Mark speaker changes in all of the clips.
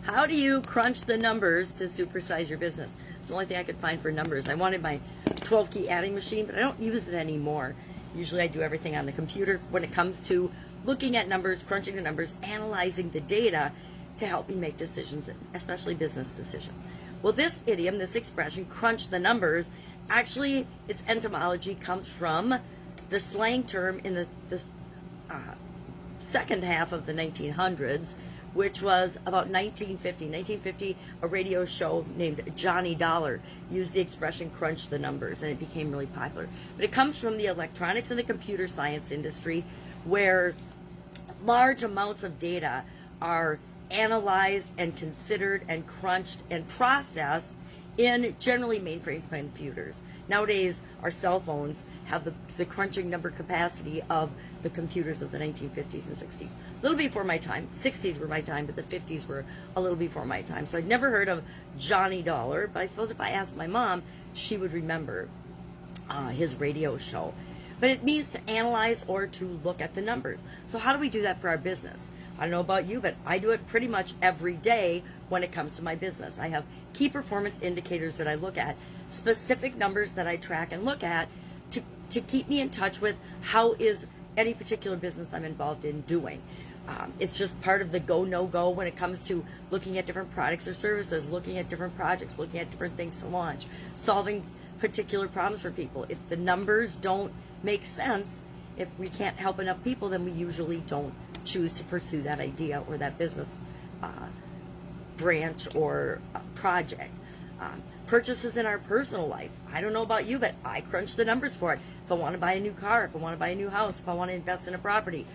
Speaker 1: How do you crunch the numbers to supersize your business? It's the only thing I could find for numbers. I wanted my 12-key adding machine, but I don't use it anymore. Usually I do everything on the computer when it comes to looking at numbers, crunching the numbers, analyzing the data to help me make decisions, especially business decisions. Well, this idiom, this expression, crunch the numbers, actually its etymology comes from the slang term in the second half of the 1900s, which was about 1950. 1950, a radio show named Johnny Dollar used the expression crunch the numbers, and it became really popular. But it comes from the electronics and the computer science industry, where large amounts of data are analyzed and considered and crunched and processed in generally mainframe computers. Nowadays, our cell phones have the crunching number capacity of the computers of the 1950s and 60s. A little before my time. 60s were my time, but the 50s were a little before my time. So I'd never heard of Johnny Dollar, but I suppose if I asked my mom, she would remember his radio show. But it means to analyze or to look at the numbers. So how do we do that for our business? I don't know about you, but I do it pretty much every day when it comes to my business. I have key performance indicators that I look at, specific numbers that I track and look at to keep me in touch with how is any particular business I'm involved in doing. It's just part of the go, no go when it comes to looking at different products or services, looking at different projects, looking at different things to launch, solving particular problems for people. If the numbers don't make sense, if we can't help enough people, then we usually don't choose to pursue that idea or that business branch or project. Purchases in our personal life. I don't know about you, but I crunch the numbers for it. If I want to buy a new car, if I want to buy a new house, if I want to invest in a property.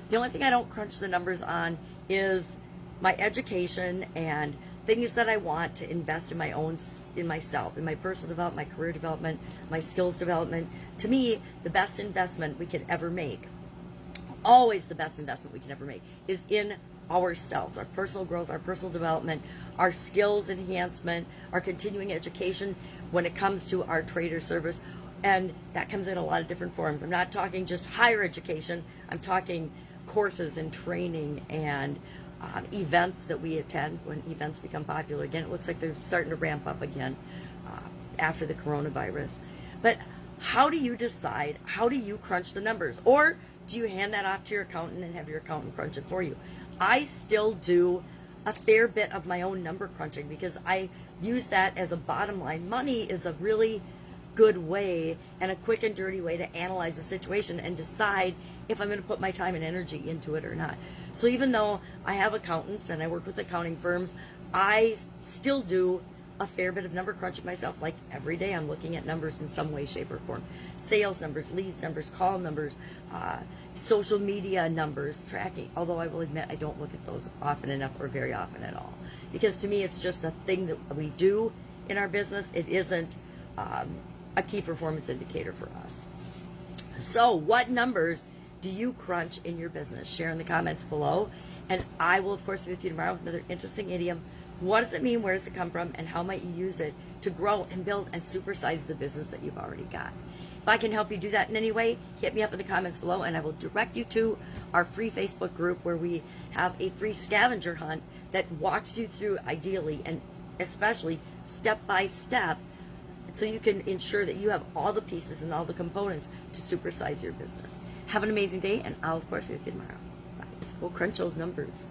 Speaker 1: The only thing I don't crunch the numbers on is my education and things that I want to invest in myself, in my personal development, my career development, my skills development. To me, the best investment we could ever make, always the best investment we can ever make, is in ourselves, our personal growth, our personal development, our skills enhancement, our continuing education when it comes to our trade or service. And that comes in a lot of different forms. I'm not talking just higher education. I'm talking courses and training and events that we attend when events become popular again. It looks like they're starting to ramp up again after the coronavirus. But how do you decide? How do you crunch the numbers? Or do you hand that off to your accountant and have your accountant crunch it for you? I still do a fair bit of my own number crunching because I use that as a bottom line. Money is a really good way and a quick and dirty way to analyze a situation and decide if I'm going to put my time and energy into it or not. So even though I have accountants and I work with accounting firms, I still do a fair bit of number crunching myself. Like every day I'm looking at numbers in some way, shape, or form. Sales numbers, leads numbers, call numbers, social media numbers, tracking. Although I will admit I don't look at those often enough or very often at all. Because to me it's just a thing that we do in our business. It isn't a key performance indicator for us. So what numbers do you crunch in your business? Share in the comments below. And I will, of course, be with you tomorrow with another interesting idiom. What does it mean? Where does it come from? And how might you use it to grow and build and supersize the business that you've already got? If I can help you do that in any way, hit me up in the comments below and I will direct you to our free Facebook group where we have a free scavenger hunt that walks you through ideally and especially step by step so you can ensure that you have all the pieces and all the components to supersize your business. Have an amazing day, and I'll, of course, be with you tomorrow. Bye. We'll crunch those numbers.